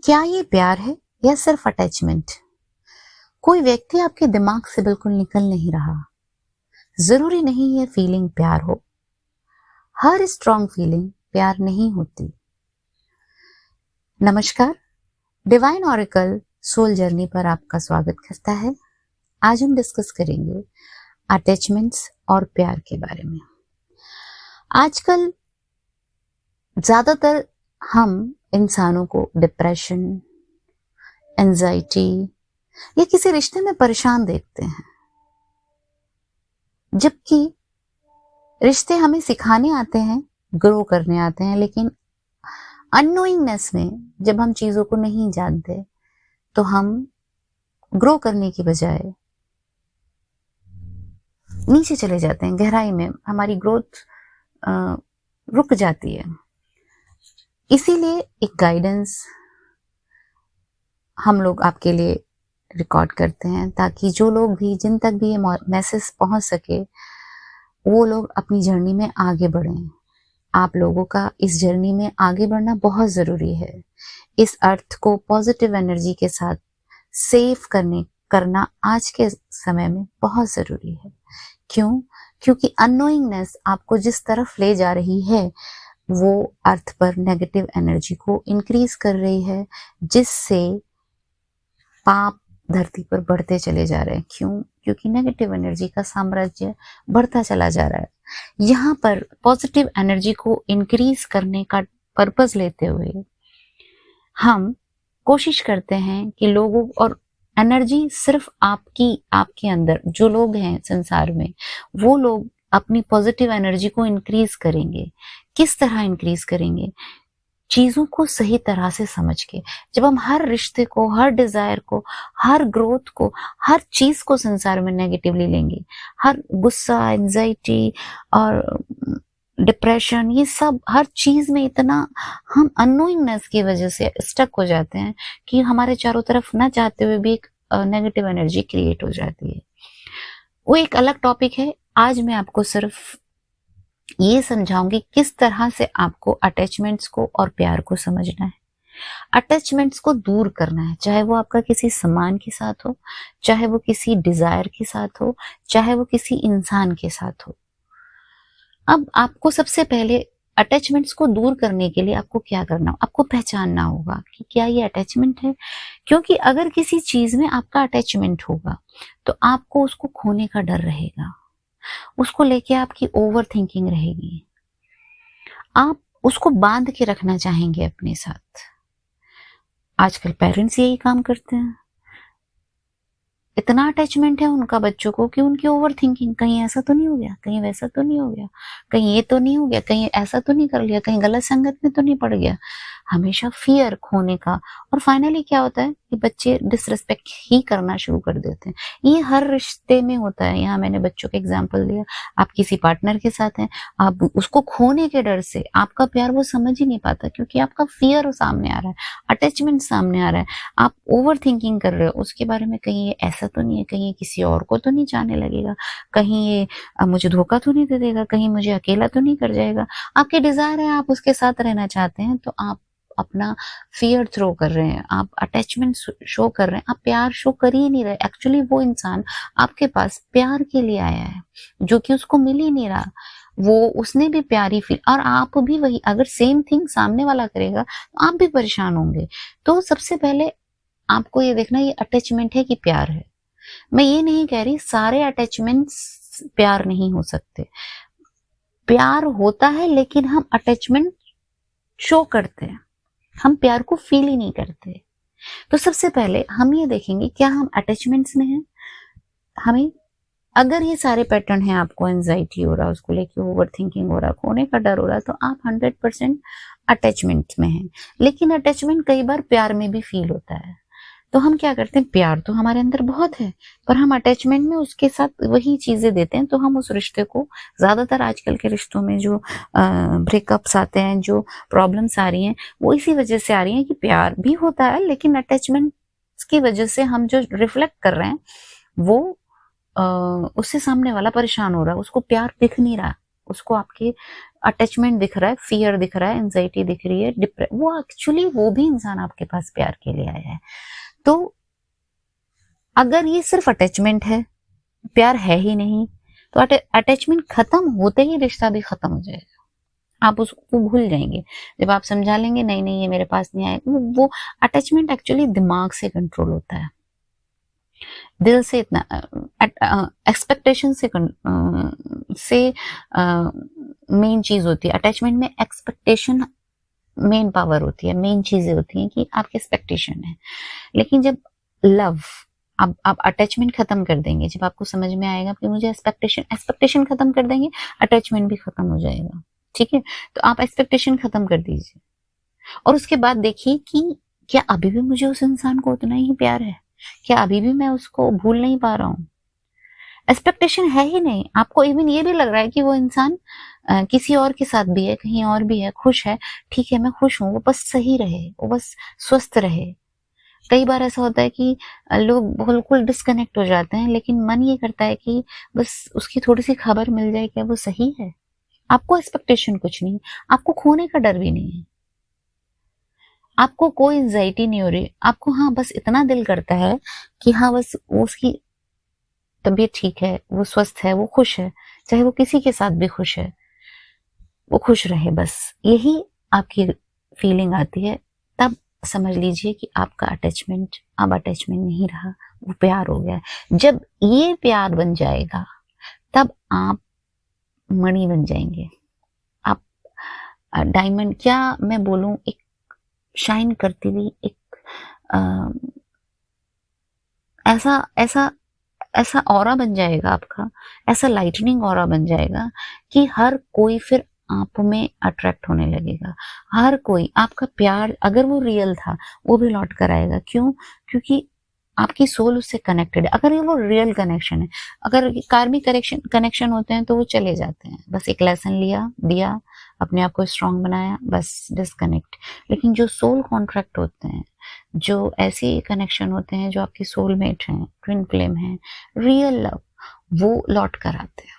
क्या ये प्यार है या सिर्फ अटैचमेंट? कोई व्यक्ति आपके दिमाग से बिल्कुल निकल नहीं रहा। जरूरी नहीं ये फीलिंग प्यार हो। हर स्ट्रॉन्ग फीलिंग प्यार नहीं होती। नमस्कार, डिवाइन ऑरेकल सोल जर्नी पर आपका स्वागत करता है। आज हम डिस्कस करेंगे अटैचमेंट्स और प्यार के बारे में। आजकल ज्यादातर हम इंसानों को डिप्रेशन, एंजाइटी या किसी रिश्ते में परेशान देखते हैं, जबकि रिश्ते हमें सिखाने आते हैं, ग्रो करने आते हैं। लेकिन अननोइंगनेस में जब हम चीजों को नहीं जानते तो हम ग्रो करने की बजाय नीचे चले जाते हैं, गहराई में हमारी ग्रोथ रुक जाती है। इसीलिए एक गाइडेंस हम लोग आपके लिए रिकॉर्ड करते हैं, ताकि जो लोग भी, जिन तक भी ये मैसेज पहुंच सके, वो लोग अपनी जर्नी में आगे बढ़ें। आप लोगों का इस जर्नी में आगे बढ़ना बहुत जरूरी है। इस अर्थ को पॉजिटिव एनर्जी के साथ सेव करना आज के समय में बहुत जरूरी है। क्यों? क्योंकि अननोइंगनेस आपको जिस तरफ ले जा रही है वो अर्थ पर नेगेटिव एनर्जी को इंक्रीज कर रही है, जिससे पाप धरती पर बढ़ते चले जा रहे हैं। क्यों? क्योंकि नेगेटिव एनर्जी का साम्राज्य बढ़ता चला जा रहा है। यहाँ पर पॉजिटिव एनर्जी को इंक्रीज करने का पर्पस लेते हुए हम कोशिश करते हैं कि लोगों और एनर्जी सिर्फ आपके अंदर जो लोग हैं संसार में, वो लोग अपनी पॉजिटिव एनर्जी को इंक्रीज करेंगे। किस तरह इंक्रीज करेंगे? चीजों को सही तरह से समझ के। जब हम हर रिश्ते को, हर डिजायर को, हर ग्रोथ को, हर चीज को संसार में नेगेटिवली लेंगे, हर गुस्सा, एंजाइटी और डिप्रेशन, ये सब हर चीज में इतना हम अननोइंगनेस की वजह से स्टक हो जाते हैं कि हमारे चारों तरफ ना चाहते हुए भी एक नेगेटिव एनर्जी क्रिएट हो जाती है। वो एक अलग टॉपिक है। आज मैं आपको सिर्फ ये समझाऊंगी किस तरह से आपको अटैचमेंट्स को और प्यार को समझना है। अटैचमेंट्स को दूर करना है, चाहे वो आपका किसी सामान के साथ हो, चाहे वो किसी डिजायर के साथ हो, चाहे वो किसी इंसान के साथ हो। अब आपको सबसे पहले अटैचमेंट्स को दूर करने के लिए आपको क्या करना हो? आपको पहचानना होगा कि क्या ये अटैचमेंट है। क्योंकि अगर किसी चीज में आपका अटैचमेंट होगा तो आपको उसको खोने का डर रहेगा, उसको लेके आपकी ओवर थिंकिंग रहेगी, आप उसको बांध के रखना चाहेंगे अपने साथ। आजकल पेरेंट्स यही काम करते हैं। इतना अटैचमेंट है उनका बच्चों को कि उनकी ओवर थिंकिंग, कहीं ऐसा तो नहीं हो गया, कहीं वैसा तो नहीं हो गया, कहीं ये तो नहीं हो गया, कहीं ऐसा तो नहीं कर लिया, कहीं गलत संगत में तो नहीं पड़ गया। हमेशा फियर खोने का। और फाइनली क्या होता है कि बच्चे डिसरिस्पेक्ट ही करना शुरू कर देते हैं। ये हर रिश्ते में होता है। यहाँ मैंने बच्चों का एग्जाम्पल दिया। आप किसी पार्टनर के साथ हैं, आप उसको खोने के डर से आपका प्यार वो समझ ही नहीं पाता, क्योंकि आपका फियर सामने आ रहा है, अटैचमेंट सामने आ रहा है। आप ओवर थिंकिंग कर रहे हो उसके बारे में, कहीं ये ऐसा तो नहीं है, कहीं ये किसी और को तो नहीं जाने लगेगा, कहीं ये मुझे धोखा तो नहीं दे देगा, कहीं मुझे अकेला तो नहीं कर जाएगा। आपके डिजायर है, आप उसके साथ रहना चाहते हैं, तो आप अपना फियर थ्रो कर रहे हैं, आप अटैचमेंट शो कर रहे हैं, आप प्यार शो कर ही नहीं रहे। एक्चुअली वो इंसान आपके पास प्यार के लिए आया है, जो कि उसको मिल ही नहीं रहा। वो उसने भी प्यारी फील, और आप भी वही, अगर सेम थिंग सामने वाला करेगा तो आप भी परेशान होंगे। तो सबसे पहले आपको ये देखना ये अटैचमेंट है कि प्यार है। मैं ये नहीं कह रही सारे अटैचमेंट्स प्यार नहीं हो सकते, प्यार होता है, लेकिन हम अटैचमेंट शो करते हैं, हम प्यार को फील ही नहीं करते। तो सबसे पहले हम ये देखेंगे क्या हम अटैचमेंट्स में हैं। हमें अगर ये सारे पैटर्न हैं, आपको एंजाइटी हो रहा है, उसको लेके ओवर थिंकिंग हो रहा है, खोने का डर हो रहा है, तो आप 100% अटैचमेंट में हैं। लेकिन अटैचमेंट कई बार प्यार में भी फील होता है। तो हम क्या करते हैं, प्यार तो हमारे अंदर बहुत है, पर हम अटैचमेंट में उसके साथ वही चीजें देते हैं। तो हम उस रिश्ते को, ज्यादातर आजकल के रिश्तों में जो ब्रेकअप्स आते हैं, जो प्रॉब्लम्स आ रही हैं, वो इसी वजह से आ रही हैं कि प्यार भी होता है, लेकिन अटैचमेंट की वजह से हम जो रिफ्लेक्ट कर रहे हैं वो उससे सामने वाला परेशान हो रहा है, उसको प्यार दिख नहीं रहा, उसको आपके अटैचमेंट दिख रहा है, फियर दिख रहा है, एंजाइटी दिख रही है, वो एक्चुअली वो भी इंसान आपके पास प्यार के लिए आया है। तो अगर ये सिर्फ अटैचमेंट है, प्यार है ही नहीं, तो अटैचमेंट खत्म होते ही रिश्ता भी खत्म हो जाएगा। आप उसको भूल जाएंगे। जब आप समझा लेंगे नहीं नहीं ये मेरे पास नहीं आएगा, वो अटैचमेंट एक्चुअली दिमाग से कंट्रोल होता है, दिल से इतना एक्सपेक्टेशन से मेन चीज होती है अटैचमेंट में। एक्सपेक्टेशन मेन पावर होती है, मेन चीजें होती हैं कि आपकी एक्सपेक्टेशन है। लेकिन जब लव, अब आप अटैचमेंट खत्म कर देंगे, जब आपको समझ में आएगा कि मुझे एक्सपेक्टेशन खत्म कर देंगे, अटैचमेंट भी खत्म हो जाएगा। ठीक है, तो आप एक्सपेक्टेशन खत्म कर दीजिए और उसके बाद देखिए कि क्या अभी भी मुझे उस इंसान को उतना ही प्यार है, क्या अभी भी मैं उसको भूल नहीं पा रहा हूँ। एक्सपेक्टेशन है ही नहीं, आपको इवन ये भी लग रहा है कि वो इंसान किसी और के साथ भी है, कहीं और भी है, खुश है, ठीक है मैं खुश हूँ, वो बस सही रहे, वो बस स्वस्थ रहे। कई बार ऐसा होता है कि लोग बिल्कुल डिस्कनेक्ट हो जाते हैं, लेकिन मन ये करता है कि बस उसकी थोड़ी सी खबर मिल जाए, क्या वो सही है। आपको एक्सपेक्टेशन कुछ नहीं, आपको खोने का डर भी नहीं है, आपको कोई एंजाइटी नहीं हो रही, आपको हाँ बस इतना दिल करता है कि हाँ बस वो उसकी तबीयत ठीक है, वो स्वस्थ है, वो खुश है, चाहे वो किसी के साथ भी खुश है, वो खुश रहे, बस यही आपकी फीलिंग आती है। तब समझ लीजिए कि आपका अटैचमेंट अब अटैचमेंट नहीं रहा, वो प्यार हो गया। जब ये प्यार बन जाएगा तब आप मणि बन जाएंगे, आप डायमंड, क्या मैं बोलूं, एक शाइन करती हुई एक आ, ऐसा ऐसा ऐसा ऑरा बन जाएगा आपका, ऐसा लाइटनिंग ऑरा बन जाएगा कि हर कोई फिर आप में अट्रैक्ट होने लगेगा। हर कोई आपका प्यार, अगर वो रियल था, वो भी लौट कर आएगा। क्यों? क्योंकि आपकी सोल उससे कनेक्टेड है। अगर ये वो रियल कनेक्शन है, अगर कार्मिक कनेक्शन कनेक्शन होते हैं तो वो चले जाते हैं, बस एक लेसन लिया, दिया, अपने आप को स्ट्रांग बनाया, बस डिस्कनेक्ट। लेकिन जो सोल कॉन्ट्रैक्ट होते हैं, जो ऐसे कनेक्शन होते हैं जो आपकी सोलमेट हैं, ट्विन फ्लेम हैं, रियल लव, वो लौट कर आते हैं,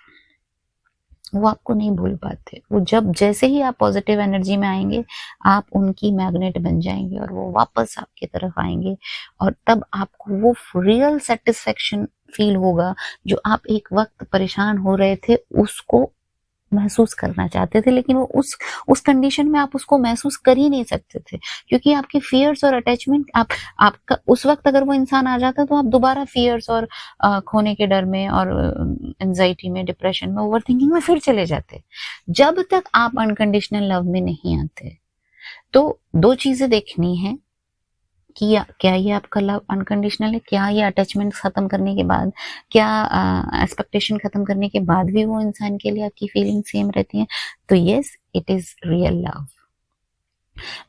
वो आपको नहीं भूल पाते। वो जब जैसे ही आप पॉजिटिव एनर्जी में आएंगे, आप उनकी मैग्नेट बन जाएंगे और वो वापस आपकी तरफ आएंगे, और तब आपको वो रियल सेटिस्फेक्शन फील होगा जो आप एक वक्त परेशान हो रहे थे उसको महसूस करना चाहते थे, लेकिन वो उस कंडीशन में आप उसको महसूस कर ही नहीं सकते थे, क्योंकि आपके फियर्स और अटैचमेंट, आपका उस वक्त अगर वो इंसान आ जाता तो आप दोबारा फियर्स और खोने के डर में और एंजाइटी में, डिप्रेशन में, ओवर थिंकिंग में फिर चले जाते। जब तक आप अनकंडीशनल लव में नहीं आते, तो दो चीजें देखनी है कि क्या ये आपका लव अनकंडीशनल है, क्या ये अटैचमेंट खत्म करने के बाद, क्या एक्सपेक्टेशन खत्म करने के बाद भी वो इंसान के लिए आपकी फीलिंग सेम रहती है, तो yes it is real love.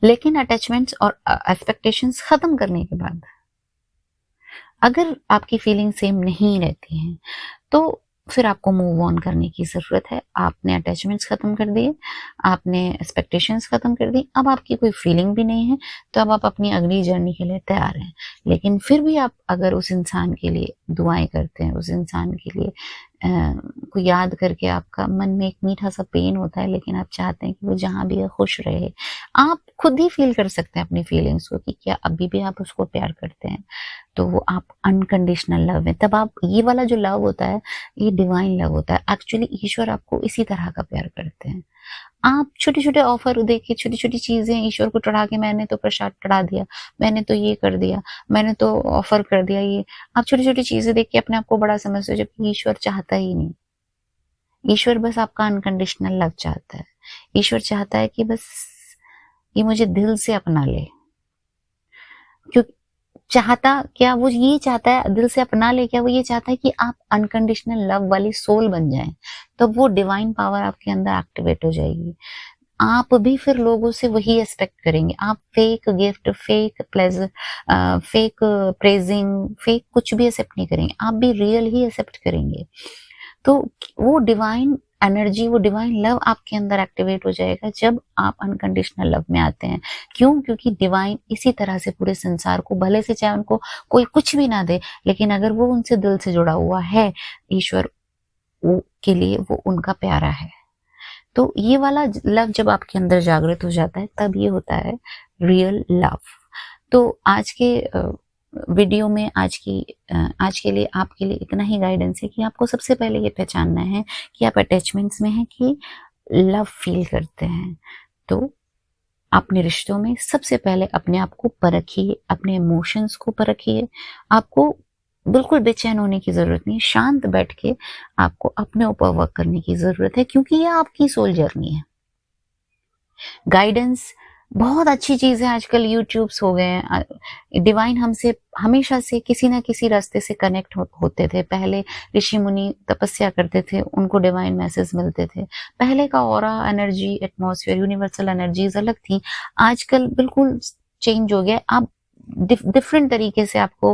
लेकिन अटैचमेंट्स और एक्सपेक्टेशंस खत्म करने के बाद अगर आपकी फीलिंग सेम नहीं रहती हैं, तो फिर आपको मूव ऑन करने की जरूरत है। आपने अटैचमेंट्स खत्म कर दिए, आपने एक्सपेक्टेशंस खत्म कर दी, अब आपकी कोई फीलिंग भी नहीं है, तो अब आप अपनी अगली जर्नी के लिए तैयार हैं। लेकिन फिर भी आप अगर उस इंसान के लिए दुआएं करते हैं, उस इंसान के लिए को याद करके आपका मन में एक मीठा सा पेन होता है, लेकिन आप चाहते हैं कि वो जहां भी है खुश रहे, आप खुद ही फील कर सकते हैं अपनी फीलिंग्स को कि क्या अभी भी आप उसको प्यार करते हैं, तो वो आप अनकंडीशनल लव में, तब आप, ये वाला जो लव होता है ये डिवाइन लव होता है। एक्चुअली ईश्वर आपको इसी तरह का प्यार करते हैं। आप छोटे छोटे ऑफर देके, छोटी छोटी चीजें ईश्वर को चढ़ा के, मैंने तो प्रसाद चढ़ा दिया, मैंने तो ये कर दिया, मैंने तो ऑफर कर दिया, ये आप छोटी छोटी चीजें देख के अपने आप को बड़ा समझते हो, जबकि ईश्वर चाहता ही नहीं। ईश्वर बस आपका अनकंडीशनल लव चाहता है। ईश्वर चाहता है कि बस ये मुझे दिल से अपना ले। क्यों चाहता, क्या वो ये चाहता है दिल से अपना ले, क्या वो ये चाहता है कि आप अनकंडीशनल लव वाली सोल बन जाएं, तो वो डिवाइन पावर आपके अंदर एक्टिवेट हो जाएगी। आप भी फिर लोगों से वही एक्सपेक्ट करेंगे। आप fake gift, fake pleasure, fake praising, fake कुछ भी एक्सेप्ट नहीं करेंगे, आप भी रियल ही एक्सेप्ट करेंगे। तो वो डिवाइन एनर्जी, वो डिवाइन लव आपके अंदर एक्टिवेट हो जाएगा जब आप अनकंडीशनल लव में आते हैं। क्यों? क्योंकि डिवाइन इसी तरह से पूरे संसार को, भले से चाहे उनको कोई कुछ भी ना दे, लेकिन अगर वो उनसे दिल से जुड़ा हुआ है, ईश्वर वो के लिए वो उनका प्यारा है। तो ये वाला लव जब आपके अंदर जागृत हो जाता है, तब ये होता है रियल लव। तो आज के वीडियो में आज के लिए आपके लिए इतना ही गाइडेंस है कि आपको सबसे पहले ये पहचानना है कि आप अटैचमेंट्स में हैं कि लव फील करते हैं। तो अपने रिश्तों में सबसे पहले अपने आप को परखिए, अपने इमोशंस को परखिए। आपको बिल्कुल बेचैन होने की ज़रूरत नहीं, शांत बैठ के आपको अपने ऊपर वर्क करने की ज़रूरत है, क्योंकि ये आपकी सोल जर्नी है। गाइडेंस बहुत अच्छी चीज़ है, आजकल यूट्यूब्स हो गए हैं। डिवाइन हमसे हमेशा से किसी न किसी रास्ते से कनेक्ट होते थे। पहले ऋषि मुनि तपस्या करते थे, उनको डिवाइन मैसेज मिलते थे। पहले का aura, energy, atmosphere, universal energies अलग थी। आजकल बिल्कुल चेंज हो गया। आप डिफरेंट तरीके से आपको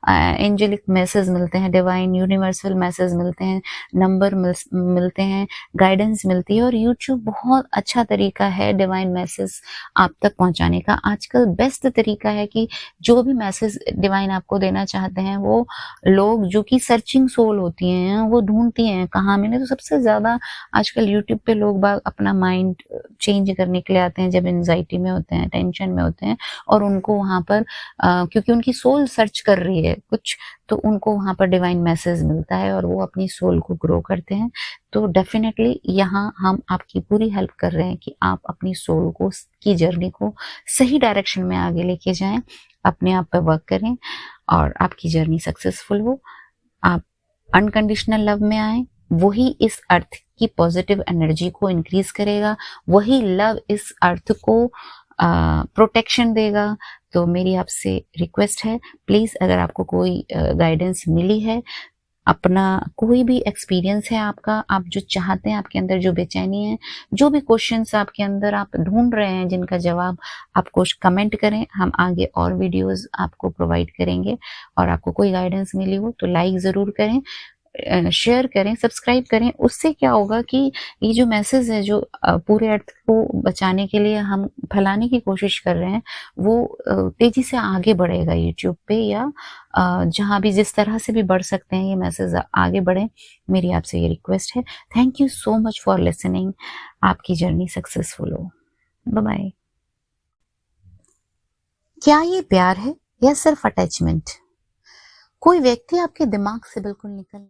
एंजेलिक मैसेज मिलते हैं, डिवाइन यूनिवर्सल मैसेज मिलते हैं, नंबर मिलते हैं, गाइडेंस मिलती है। और यूट्यूब बहुत अच्छा तरीका है डिवाइन मैसेज आप तक पहुंचाने का। आजकल बेस्ट तरीका है कि जो भी मैसेज डिवाइन आपको देना चाहते हैं, वो लोग जो कि सर्चिंग सोल होती हैं, वो ढूंढती हैं कहाँ मिले। तो सबसे ज्यादा आजकल यूट्यूब पे लोग बाग अपना माइंड चेंज करने के लिए आते हैं, जब एंजाइटी में होते हैं, टेंशन में होते हैं, और उनको वहां पर क्योंकि उनकी सोल सर्च कर रही है कुछ, तो उनको वहां पर डिवाइन मैसेज मिलता है और वो अपनी सोल को ग्रो करते हैं। तो डेफिनेटली यहाँ हम आपकी पूरी हेल्प कर रहे हैं कि आप अपनी सोल को की जर्नी को सही डायरेक्शन में आगे लेके जाएं, अपने आप पर वर्क करें और आपकी जर्नी सक्सेसफुल हो। आप अनकंडीशनल लव में आए, वही इस अर्थ की पॉजिटिव एनर्जी को इंक्रीज करेगा, वही लव इस अर्थ को प्रोटेक्शन देगा। तो मेरी आपसे रिक्वेस्ट है, प्लीज अगर आपको कोई गाइडेंस मिली है, अपना कोई भी एक्सपीरियंस है आपका, आप जो चाहते हैं आपके अंदर, जो बेचैनी है, जो भी क्वेश्चंस आपके अंदर आप ढूंढ रहे हैं जिनका जवाब, आप कुछ कमेंट करें, हम आगे और वीडियोस आपको प्रोवाइड करेंगे। और आपको कोई गाइडेंस मिली हो तो लाइक जरूर करें, शेयर करें, सब्सक्राइब करें। उससे क्या होगा कि ये जो मैसेज है, जो पूरे अर्थ को बचाने के लिए हम फैलाने की कोशिश कर रहे हैं, वो तेजी से आगे बढ़ेगा यूट्यूब पे, या जहाँ भी जिस तरह से भी बढ़ सकते हैं ये मैसेज आगे बढ़े। मेरी आपसे ये रिक्वेस्ट है। Thank you so much for listening. आपकी जर्नी सक्सेसफुल हो। Bye bye. क्या ये प्यार है या सिर्फ अटैचमेंट? कोई व्यक्ति आपके दिमाग से बिल्कुल निकल